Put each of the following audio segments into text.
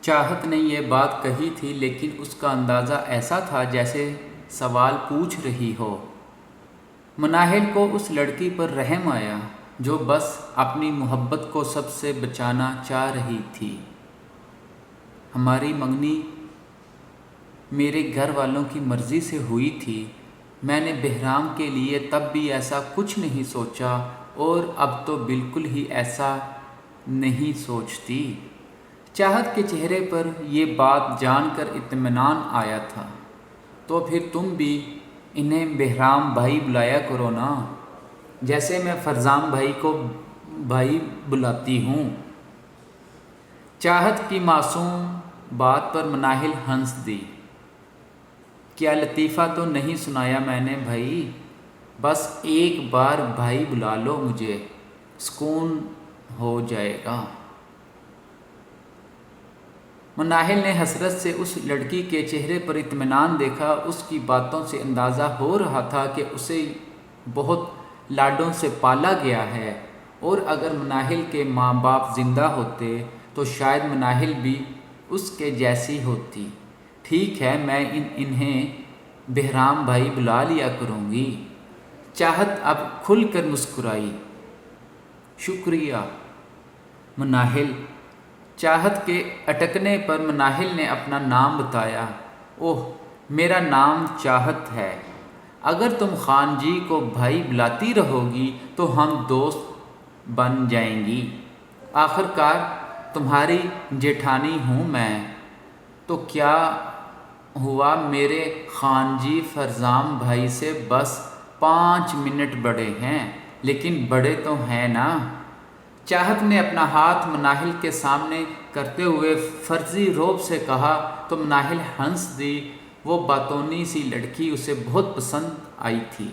چاہت نے یہ بات کہی تھی لیکن اس کا اندازہ ایسا تھا جیسے سوال پوچھ رہی ہو۔ مناہل کو اس لڑکی پر رحم آیا جو بس اپنی محبت کو سب سے بچانا چاہ رہی تھی۔ ہماری منگنی میرے گھر والوں کی مرضی سے ہوئی تھی۔ میں نے بہرام کے لیے تب بھی ایسا کچھ نہیں سوچا اور اب تو بالکل ہی ایسا نہیں سوچتی۔ چاہت کے چہرے پر یہ بات جان کر اطمینان آیا تھا۔ تو پھر تم بھی انہیں بہرام بھائی بلایا کرو نا، جیسے میں فرزام بھائی کو بھائی بلاتی ہوں۔ چاہت کی معصوم بات پر مناہل ہنس دی۔ کیا لطیفہ تو نہیں سنایا میں نے بھائی؟ بس ایک بار بھائی بلا لو، مجھے سکون ہو جائے گا۔ مناہل نے حسرت سے اس لڑکی کے چہرے پر اطمینان دیکھا۔ اس کی باتوں سے اندازہ ہو رہا تھا کہ اسے بہت لاڈوں سے پالا گیا ہے، اور اگر مناہل کے ماں باپ زندہ ہوتے تو شاید مناہل بھی اس کے جیسی ہوتی۔ ٹھیک ہے، میں انہیں بہرام بھائی بلا لیا کروں گی۔ چاہت اب کھل کر مسکرائی۔ شکریہ مناہل۔ چاہت کے اٹکنے پر مناہل نے اپنا نام بتایا۔ اوہ، میرا نام چاہت ہے۔ اگر تم خان جی کو بھائی بلاتی رہو گی تو ہم دوست بن جائیں گی۔ آخر کار تمہاری جیٹھانی ہوں میں۔ تو کیا ہوا، میرے خان جی فرزام بھائی سے بس 5 منٹ بڑے ہیں، لیکن بڑے تو ہیں نا۔ چاہت نے اپنا ہاتھ مناہل کے سامنے کرتے ہوئے فرضی رعب سے کہا تو مناہل ہنس دی۔ وہ باتونی سی لڑکی اسے بہت پسند آئی تھی۔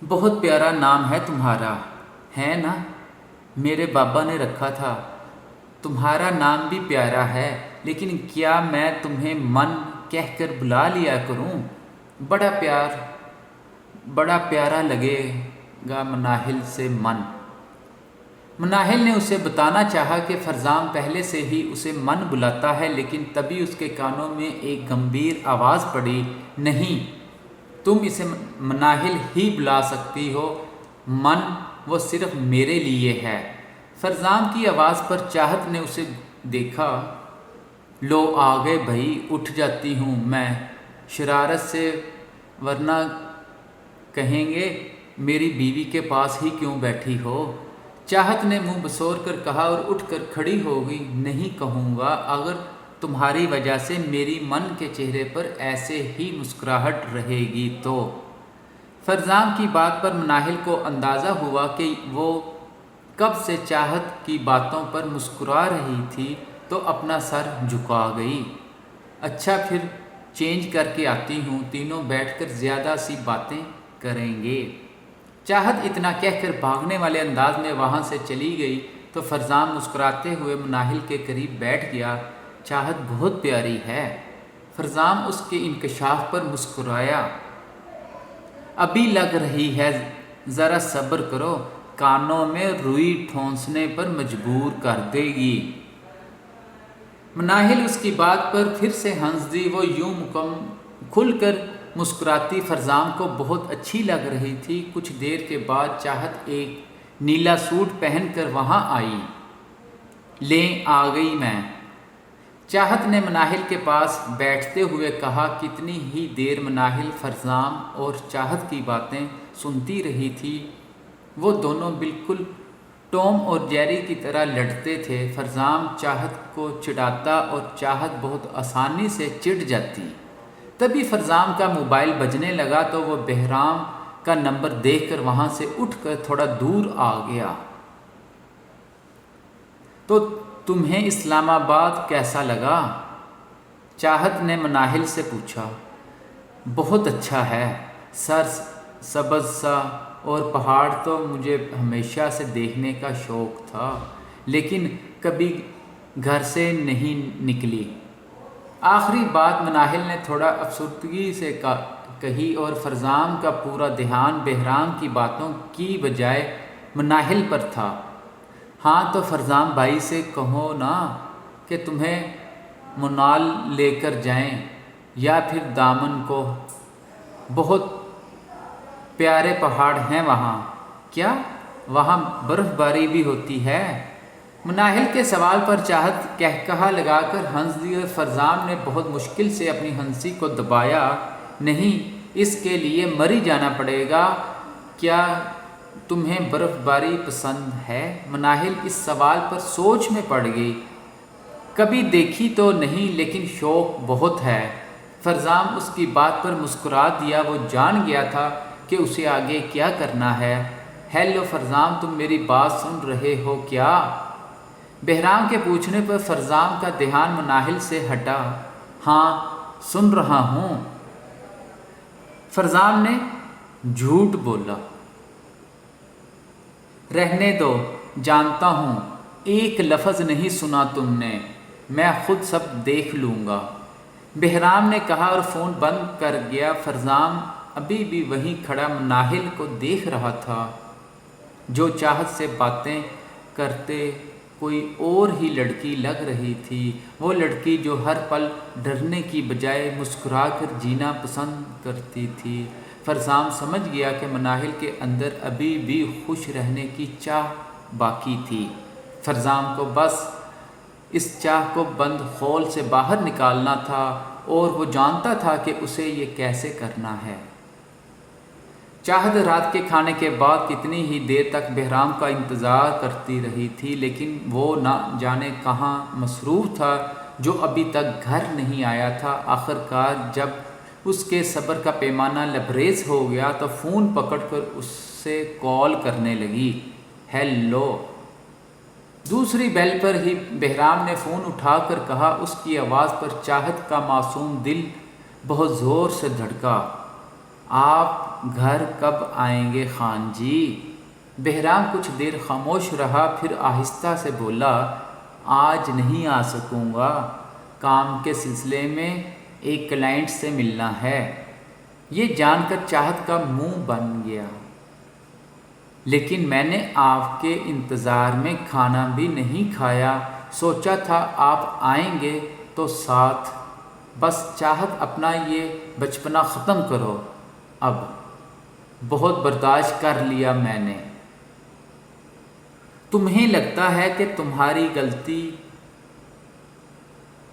بہت پیارا نام ہے تمہارا، ہے نا؟ میرے بابا نے رکھا تھا۔ تمہارا نام بھی پیارا ہے، لیکن کیا میں تمہیں من کہہ کر بلا لیا کروں؟ بڑا پیارا لگے گا مناہل سے من۔ مناہل نے اسے بتانا چاہا کہ فرزام پہلے سے ہی اسے من بلاتا ہے، لیکن تبھی اس کے کانوں میں ایک گمبھیر آواز پڑی، نہیں، تم اسے مناہل ہی بلا سکتی ہو، من وہ صرف میرے لیے ہے۔ فرزام کی آواز پر چاہت نے اسے دیکھا۔ لو آ گئے بھائی، اٹھ جاتی ہوں میں شرارت سے، ورنہ کہیں گے میری بیوی کے پاس ہی کیوں بیٹھی ہو۔ چاہت نے منہ بسور کر کہا اور اٹھ کر کھڑی ہو گئی۔ نہیں کہوں گا، اگر تمہاری وجہ سے میری من کے چہرے پر ایسے ہی مسکراہٹ رہے گی تو۔ فرزام کی بات پر مناہل کو اندازہ ہوا کہ وہ کب سے چاہت کی باتوں پر مسکرا رہی تھی، تو اپنا سر جھکا گئی۔ اچھا، پھر چینج کر کے آتی ہوں، تینوں بیٹھ کر زیادہ سی باتیں کریں گے۔ چاہت اتنا کہہ کر بھاگنے والے انداز میں وہاں سے چلی گئی تو فرزام مسکراتے ہوئے مناہل کے قریب بیٹھ گیا۔ چاہت بہت پیاری ہے۔ فرزام اس کے انکشاف پر مسکرایا۔ ابھی لگ رہی ہے، ذرا صبر کرو، کانوں میں روئی ٹھونسنے پر مجبور کر دے گی۔ مناہل اس کی بات پر پھر سے ہنس دی۔ وہ یوں کھل کر مسکراتی فرزام کو بہت اچھی لگ رہی تھی۔ کچھ دیر کے بعد چاہت ایک نیلا سوٹ پہن کر وہاں آئی۔ لیں، آ گئی میں۔ چاہت نے مناہل کے پاس بیٹھتے ہوئے کہا۔ کتنی ہی دیر مناہل فرزام اور چاہت کی باتیں سنتی رہی تھی۔ وہ دونوں بالکل ٹوم اور جیری کی طرح لڑتے تھے۔ فرزام چاہت کو چڑھاتا اور چاہت بہت آسانی سے چڑ جاتی۔ تبھی فرزام کا موبائل بجنے لگا تو وہ بہرام کا نمبر دیکھ کر وہاں سے اٹھ کر تھوڑا دور آ گیا۔ تو تمہیں اسلام آباد کیسا لگا؟ چاہت نے مناہل سے پوچھا۔ بہت اچھا ہے، سر سبز سا، اور پہاڑ تو مجھے ہمیشہ سے دیکھنے کا شوق تھا، لیکن کبھی گھر سے نہیں نکلی۔ آخری بات مناہل نے تھوڑا افسردگی سے کہی اور فرزام کا پورا دھیان بہرام کی باتوں کی بجائے مناہل پر تھا۔ ہاں تو فرزام بھائی سے کہو نا کہ تمہیں منال لے کر جائیں، یا پھر دامن کو، بہت پیارے پہاڑ ہیں وہاں۔ کیا وہاں برف باری بھی ہوتی ہے؟ مناہل کے سوال پر چاہت کہکہا لگا کر ہنس دی اور فرزام نے بہت مشکل سے اپنی ہنسی کو دبایا۔ نہیں، اس کے لیے مر ہی جانا پڑے گا۔ کیا تمہیں برف باری پسند ہے؟ مناہل اس سوال پر سوچ میں پڑ گئی۔ کبھی دیکھی تو نہیں لیکن شوق بہت ہے۔ فرزام اس کی بات پر مسکرا دیا۔ وہ جان گیا تھا کہ اسے آگے کیا کرنا ہے۔ ہیلو فرزام، تم میری بات سن رہے ہو کیا؟ بہرام کے پوچھنے پر فرزام کا دھیان مناہل سے ہٹا۔ ہاں سن رہا ہوں۔ فرزام نے جھوٹ بولا۔ رہنے دو، جانتا ہوں ایک لفظ نہیں سنا تم نے، میں خود سب دیکھ لوں گا، بہرام نے کہا اور فون بند کر گیا۔ فرزام ابھی بھی وہیں کھڑا مناہل کو دیکھ رہا تھا، جو چاہت سے باتیں کرتے کوئی اور ہی لڑکی لگ رہی تھی، وہ لڑکی جو ہر پل ڈرنے کی بجائے مسکرا کر جینا پسند کرتی تھی۔ فرزام سمجھ گیا کہ مناہل کے اندر ابھی بھی خوش رہنے کی چاہ باقی تھی۔ فرزام کو بس اس چاہ کو بند خول سے باہر نکالنا تھا، اور وہ جانتا تھا کہ اسے یہ کیسے کرنا ہے۔ چاہت رات کے کھانے کے بعد کتنی ہی دیر تک بہرام کا انتظار کرتی رہی تھی، لیکن وہ نہ جانے کہاں مصروف تھا، جو ابھی تک گھر نہیں آیا تھا۔ آخر کار جب اس کے صبر کا پیمانہ لبریز ہو گیا تو فون پکڑ کر اس سے کال کرنے لگی۔ ہیلو۔ دوسری بیل پر ہی بہرام نے فون اٹھا کر کہا۔ اس کی آواز پر چاہت کا معصوم دل بہت زور سے دھڑکا۔ آپ گھر کب آئیں گے خان جی؟ بہرام کچھ دیر خاموش رہا، پھر آہستہ سے بولا، آج نہیں آ سکوں گا، کام کے سلسلے میں ایک کلائنٹ سے ملنا ہے۔ یہ جان کر چاہت کا منہ بن گیا۔ لیکن میں نے آپ کے انتظار میں کھانا بھی نہیں کھایا، سوچا تھا آپ آئیں گے تو ساتھ۔ بس چاہت اپنا یہ بچپنا ختم کرو، اب بہت برداشت کر لیا میں نے۔ تمہیں لگتا ہے کہ تمہاری غلطی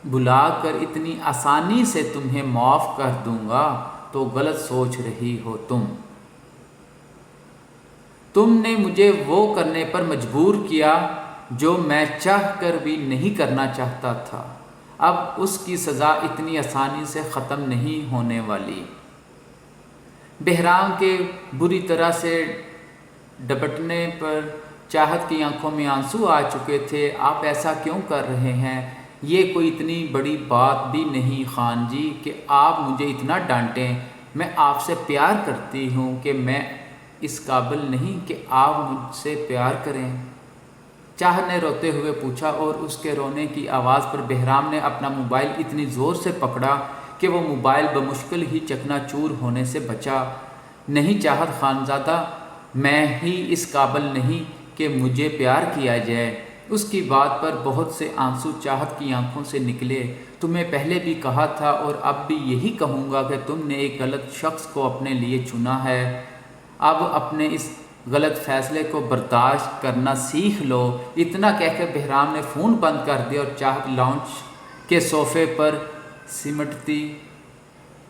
بھلا کر اتنی آسانی سے تمہیں معاف کر دوں گا تو غلط سوچ رہی ہو تم نے مجھے وہ کرنے پر مجبور کیا جو میں چاہ کر بھی نہیں کرنا چاہتا تھا۔ اب اس کی سزا اتنی آسانی سے ختم نہیں ہونے والی۔ بہرام کے بری طرح سے ڈپٹنے پر چاہت کی آنکھوں میں آنسو آ چکے تھے۔ آپ ایسا کیوں کر رہے ہیں؟ یہ کوئی اتنی بڑی بات بھی نہیں خان جی کہ آپ مجھے اتنا ڈانٹیں۔ میں آپ سے پیار کرتی ہوں کہ میں اس قابل نہیں کہ آپ مجھ سے پیار کریں؟ چاہت نے روتے ہوئے پوچھا، اور اس کے رونے کی آواز پر بہرام نے اپنا موبائل اتنی زور سے پکڑا کہ وہ موبائل بمشکل ہی چکنا چور ہونے سے بچا۔ نہیں چاہت خانزادہ، میں ہی اس قابل نہیں کہ مجھے پیار کیا جائے۔ اس کی بات پر بہت سے آنسو چاہت کی آنکھوں سے نکلے۔ تمہیں پہلے بھی کہا تھا اور اب بھی یہی کہوں گا کہ تم نے ایک غلط شخص کو اپنے لیے چنا ہے۔ اب اپنے اس غلط فیصلے کو برداشت کرنا سیکھ لو۔ اتنا کہہ کر بہرام نے فون بند کر دیا اور چاہت لاؤنج کے صوفے پر سمٹتی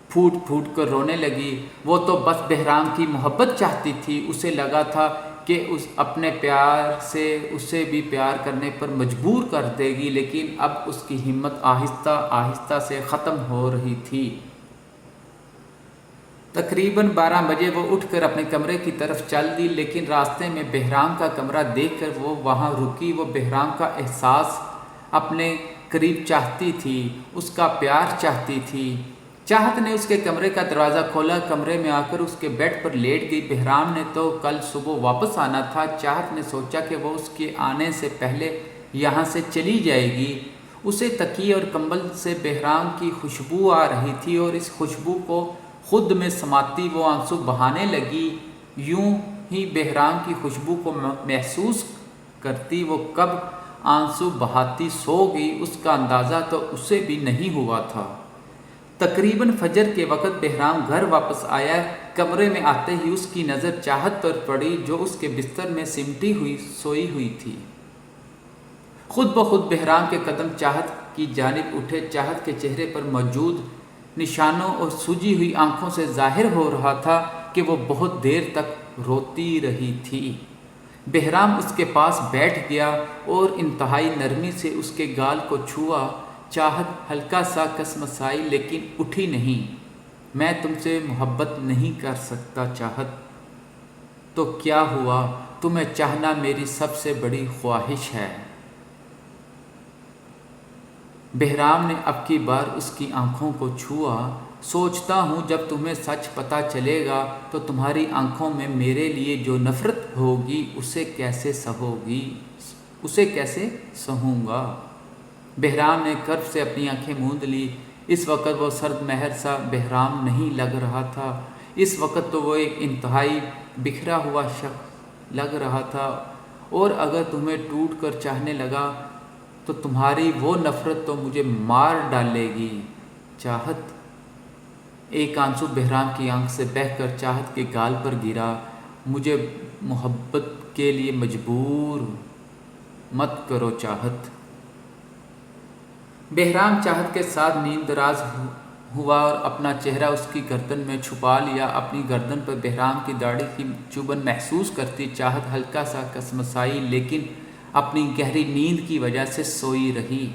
پھوٹ پھوٹ کر رونے لگی۔ وہ تو بس بہرام کی محبت چاہتی تھی۔ اسے لگا تھا کہ اس اپنے پیار سے اسے بھی پیار کرنے پر مجبور کر دے گی، لیکن اب اس کی ہمت آہستہ آہستہ سے ختم ہو رہی تھی۔ تقریباً 12 بجے وہ اٹھ کر اپنے کمرے کی طرف چل دی، لیکن راستے میں بہرام کا کمرہ دیکھ کر وہ وہاں رکی۔ وہ بہرام کا احساس اپنے قریب چاہتی تھی، اس کا پیار چاہتی تھی۔ چاہت نے اس کے کمرے کا دروازہ کھولا، کمرے میں آ کر اس کے بیڈ پر لیٹ گئی۔ بہرام نے تو کل صبح واپس آنا تھا۔ چاہت نے سوچا کہ وہ اس کے آنے سے پہلے یہاں سے چلی جائے گی۔ اسے تکیے اور کمبل سے بہرام کی خوشبو آ رہی تھی، اور اس خوشبو کو خود میں سماتی وہ آنسو بہانے لگی۔ یوں ہی بہرام کی خوشبو کو محسوس کرتی وہ کب آنسو بہاتی سو گئی، اس کا اندازہ تو اسے بھی نہیں ہوا تھا۔ تقریباً فجر کے وقت بہرام گھر واپس آیا۔ کمرے میں آتے ہی اس کی نظر چاہت پر پڑی جو اس کے بستر میں سمٹی ہوئی سوئی ہوئی تھی۔ خود بخود بہرام کے قدم چاہت کی جانب اٹھے۔ چاہت کے چہرے پر موجود نشانوں اور سوجی ہوئی آنکھوں سے ظاہر ہو رہا تھا کہ وہ بہت دیر تک روتی رہی تھی۔ بہرام اس کے پاس بیٹھ گیا اور انتہائی نرمی سے اس کے گال کو چھوا۔ چاہت ہلکا سا کسمسائی لیکن اٹھی نہیں۔ میں تم سے محبت نہیں کر سکتا چاہت۔ تو کیا ہوا؟ تمہیں چاہنا میری سب سے بڑی خواہش ہے۔ بہرام نے اب کی بار اس کی آنکھوں کو چھوا۔ سوچتا ہوں جب تمہیں سچ پتہ چلے گا تو تمہاری آنکھوں میں میرے لیے جو نفرت ہوگی اسے کیسے سہوں گا۔ بہرام نے کرب سے اپنی آنکھیں موند لی۔ اس وقت وہ سرد مہر سا بہرام نہیں لگ رہا تھا۔ اس وقت تو وہ ایک انتہائی بکھرا ہوا شخص لگ رہا تھا، اور اگر تمہیں ٹوٹ کر چاہنے لگا تو تمہاری وہ نفرت تو مجھے مار ڈالے گی چاہت۔ ایک آنسو بہرام کی آنکھ سے بہہ کر چاہت کے گال پر گرا۔ مجھے محبت کے لیے مجبور مت کرو چاہت۔ بہرام چاہت کے ساتھ نیند دراز ہوا اور اپنا چہرہ اس کی گردن میں چھپا لیا۔ اپنی گردن پر بہرام کی داڑھی کی چبھن محسوس کرتی چاہت ہلکا سا کسمسائی، لیکن اپنی گہری نیند کی وجہ سے سوئی رہی۔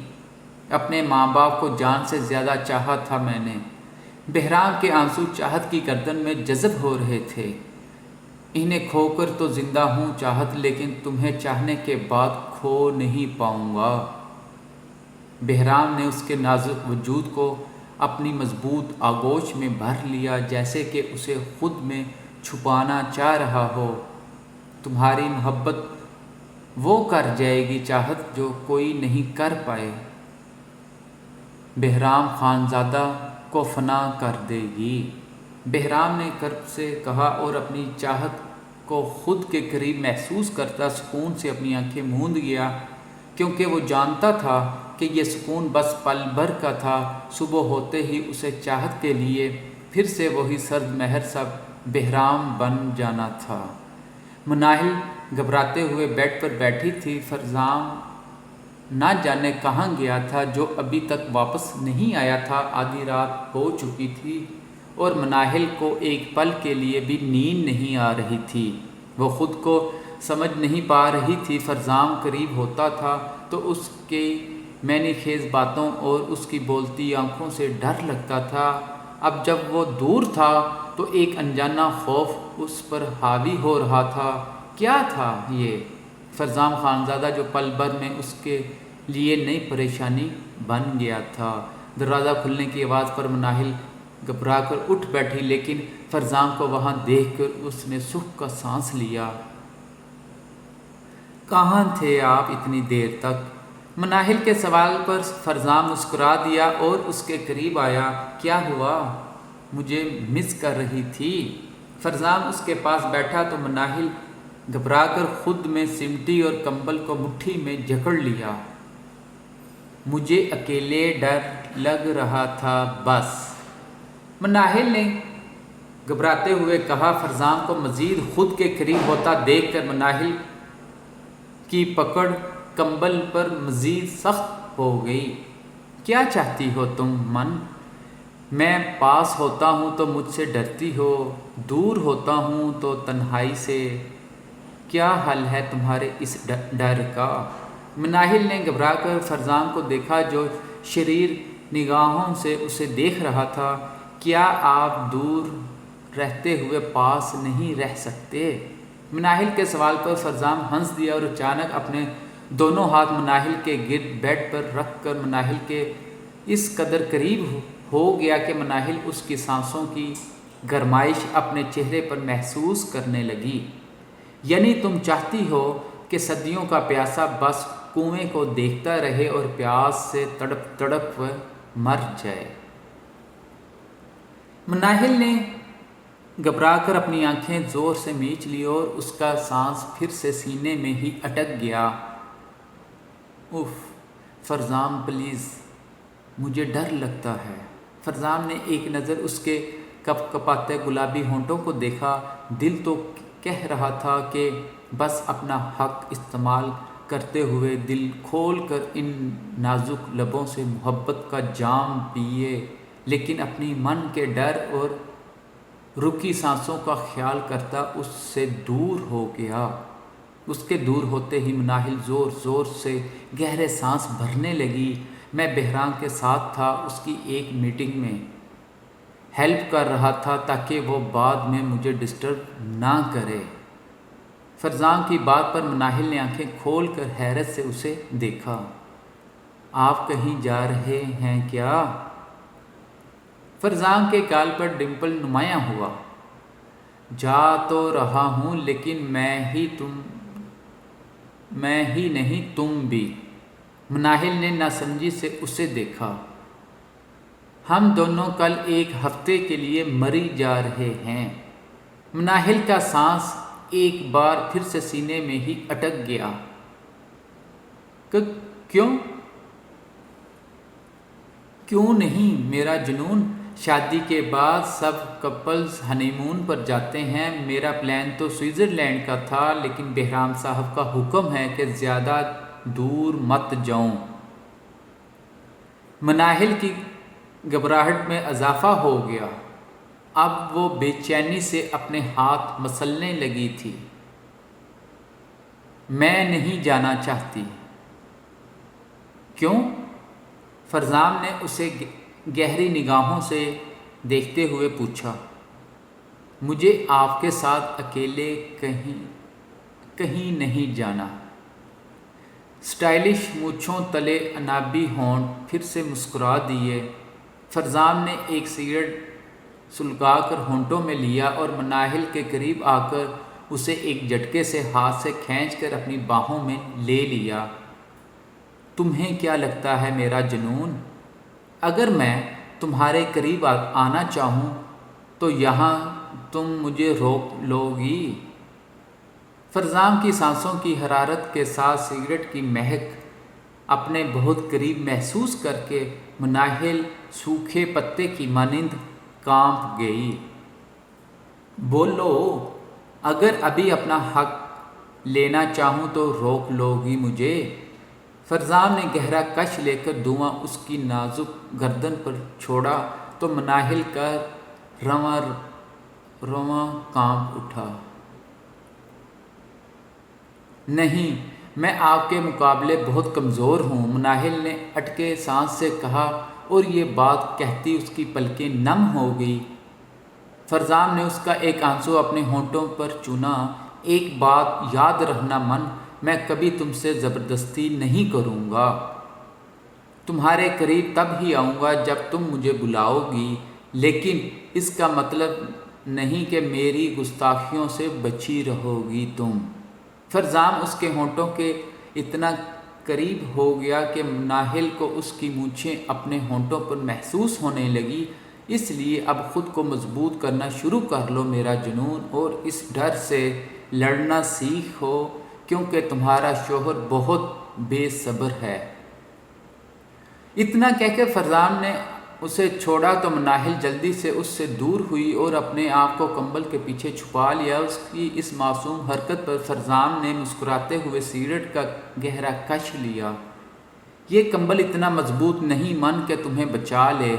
اپنے ماں باپ کو جان سے زیادہ چاہا تھا میں نے۔ بہرام کے آنسو چاہت کی گردن میں جذب ہو رہے تھے۔ انہیں کھو کر تو زندہ ہوں چاہت، لیکن تمہیں چاہنے کے بعد کھو نہیں پاؤں گا۔ بہرام نے اس کے نازک وجود کو اپنی مضبوط آغوش میں بھر لیا، جیسے کہ اسے خود میں چھپانا چاہ رہا ہو۔ تمہاری محبت وہ کر جائے گی چاہت جو کوئی نہیں کر پائے۔ بہرام خانزادہ کو فنا کر دے گی۔ بہرام نے کرب سے کہا اور اپنی چاہت کو خود کے قریب محسوس کرتا سکون سے اپنی آنکھیں موند گیا، کیونکہ وہ جانتا تھا کہ یہ سکون بس پل بھر کا تھا۔ صبح ہوتے ہی اسے چاہت کے لیے پھر سے وہی سرد مہر سا بہرام بن جانا تھا۔ مناہل گھبراتے ہوئے بیڈ پر بیٹھی تھی۔ فرزام نہ جانے کہاں گیا تھا جو ابھی تک واپس نہیں آیا تھا۔ آدھی رات ہو چکی تھی اور مناہل کو ایک پل کے لیے بھی نیند نہیں آ رہی تھی۔ وہ خود کو سمجھ نہیں پا رہی تھی۔ فرزام قریب ہوتا تھا تو اس کی معنی خیز باتوں اور اس کی بولتی آنکھوں سے ڈر لگتا تھا۔ اب جب وہ دور تھا تو ایک انجانا خوف اس پر حاوی ہو رہا تھا۔ کیا تھا یہ؟ فرزام خانزادہ جو پل بھر میں اس کے لیے نئی پریشانی بن گیا تھا۔ دروازہ کھلنے کی آواز پر مناہل گھبرا کر اٹھ بیٹھی، لیکن فرزام کو وہاں دیکھ کر اس نے سکھ کا سانس لیا۔ کہاں تھے آپ اتنی دیر تک؟ مناہل کے سوال پر فرزام مسکرا دیا اور اس کے قریب آیا۔ کیا ہوا؟ مجھے مس کر رہی تھی؟ فرزام اس کے پاس بیٹھا تو مناہل گھبرا کر خود میں سمٹی اور کمبل کو مٹھی میں جکڑ لیا۔ مجھے اکیلے ڈر لگ رہا تھا بس، مناہل نے گھبراتے ہوئے کہا۔ فرزام کو مزید خود کے قریب ہوتا دیکھ کر مناہل کی پکڑ کمبل پر مزید سخت ہو گئی۔ کیا چاہتی ہو تم من؟ میں پاس ہوتا ہوں تو مجھ سے ڈرتی ہو، دور ہوتا ہوں تو تنہائی سے۔ کیا حل ہے تمہارے اس ڈر کا؟ مناہل نے گھبرا کر فرزام کو دیکھا جو شریر نگاہوں سے اسے دیکھ رہا تھا۔ کیا آپ دور رہتے ہوئے پاس نہیں رہ سکتے؟ مناہل کے سوال پر فرزام ہنس دیا اور اچانک اپنے دونوں ہاتھ مناہل کے گرد بیڈ پر رکھ کر مناہل کے اس قدر قریب ہو گیا کہ مناہل اس کی سانسوں کی گرمائش اپنے چہرے پر محسوس کرنے لگی۔ یعنی تم چاہتی ہو کہ صدیوں کا پیاسا بس کنویں کو دیکھتا رہے اور پیاس سے تڑپ تڑپ مر جائے؟ مناہل نے گھبرا کر اپنی آنکھیں زور سے میچ لی اور اس کا سانس پھر سے سینے میں ہی اٹک گیا۔ اف فرزام پلیز، مجھے ڈر لگتا ہے۔ فرزام نے ایک نظر اس کے کپ کپاتے گلابی ہونٹوں کو دیکھا۔ دل تو کہہ رہا تھا کہ بس اپنا حق استعمال کرتے ہوئے دل کھول کر ان نازک لبوں سے محبت کا جام پیے، لیکن اپنی من کے ڈر اور رکی سانسوں کا خیال کرتا اس سے دور ہو گیا۔ اس کے دور ہوتے ہی مناہل زور زور سے گہرے سانس بھرنے لگی۔ میں بحران کے ساتھ تھا، اس کی ایک میٹنگ میں ہیلپ کر رہا تھا تاکہ وہ بعد میں مجھے ڈسٹرب نہ کرے۔ فرزام کی بات پر مناہل نے آنکھیں کھول کر حیرت سے اسے دیکھا۔ آپ کہیں جا رہے ہیں کیا؟ فرزام کے گال پر ڈمپل نمایاں ہوا۔ جا تو رہا ہوں، لیکن میں ہی نہیں تم بھی۔ مناہل نے ناسمجھی سے اسے دیکھا۔ ہم دونوں کل ایک ہفتے کے لیے مری جا رہے ہیں۔ مناہل کا سانس ایک بار پھر سے سینے میں ہی اٹک گیا۔ کیوں؟ کیوں نہیں میرا جنون؟ شادی کے بعد سب کپلز ہنی مون پر جاتے ہیں۔ میرا پلان تو سوئٹزرلینڈ کا تھا، لیکن بہرام صاحب کا حکم ہے کہ زیادہ دور مت جاؤں۔ مناہل کی گھبراہٹ میں اضافہ ہو گیا۔ اب وہ بے چینی سے اپنے ہاتھ مسلنے لگی تھی۔ میں نہیں جانا چاہتی۔ کیوں؟ فرزام نے اسے گہری نگاہوں سے دیکھتے ہوئے پوچھا۔ مجھے آپ کے ساتھ اکیلے کہیں نہیں جانا۔ سٹائلش مونچھوں تلے انابی ہونٹ پھر سے مسکرا دیے۔ فرزام نے ایک سگریٹ سلگا کر ہونٹوں میں لیا اور مناہل کے قریب آ کر اسے ایک جھٹکے سے ہاتھ سے کھینچ کر اپنی باہوں میں لے لیا۔ تمہیں کیا لگتا ہے میرا جنون؟ اگر میں تمہارے قریب آنا چاہوں تو یہاں تم مجھے روک لو گی؟ فرزام کی سانسوں کی حرارت کے ساتھ سگریٹ کی مہک اپنے بہت قریب محسوس کر کے مناہل سوکھے پتے کی مانند کانپ گئی۔ بولو، اگر ابھی اپنا حق لینا چاہوں تو روک لو گی مجھے؟ فرزام نے گہرا کش لے کر دھواں اس کی نازک گردن پر چھوڑا تو مناہل کا رواں کانپ اٹھا۔ نہیں، میں آپ کے مقابلے بہت کمزور ہوں، مناہل نے اٹکے سانس سے کہا، اور یہ بات کہتی اس کی پلکیں نم ہو گئی۔ فرزام نے اس کا ایک آنسو اپنے ہونٹوں پر چونا۔ ایک بات یاد رکھنا من، میں کبھی تم سے زبردستی نہیں کروں گا۔ تمہارے قریب تب ہی آؤں گا جب تم مجھے بلاؤ گی، لیکن اس کا مطلب نہیں کہ میری گستاخیوں سے بچی رہو گی تم۔ فرزام اس کے ہونٹوں کے اتنا قریب ہو گیا کہ مناہل کو اس کی مونچھیں اپنے ہونٹوں پر محسوس ہونے لگی۔ اس لیے اب خود کو مضبوط کرنا شروع کر لو میرا جنون، اور اس ڈر سے لڑنا سیکھو، کیونکہ تمہارا شوہر بہت بے صبر ہے۔ اتنا کہہ کے فرزام نے اسے چھوڑا تو مناہل جلدی سے اس سے دور ہوئی اور اپنے آپ کو کمبل کے پیچھے چھپا لیا۔ اس کی اس معصوم حرکت پر فرزام نے مسکراتے ہوئے سگریٹ کا گہرا کش لیا۔ یہ کمبل اتنا مضبوط نہیں من کہ تمہیں بچا لے،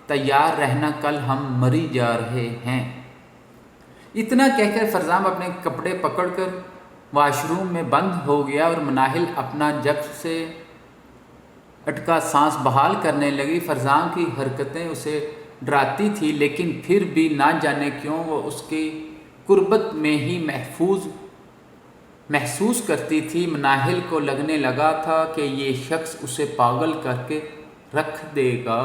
تیار رہنا، کل ہم مری جا رہے ہیں۔ اتنا کہہ کر فرزام اپنے کپڑے پکڑ کر واش روم میں بند ہو گیا اور مناہل اپنا جب سے اٹکا سانس بحال کرنے لگی۔ فرزام کی حرکتیں اسے ڈراتی تھی، لیکن پھر بھی نہ جانے کیوں وہ اس کی قربت میں ہی محسوس کرتی تھی۔ مناہل کو لگنے لگا تھا کہ یہ شخص اسے پاگل کر کے رکھ دے گا۔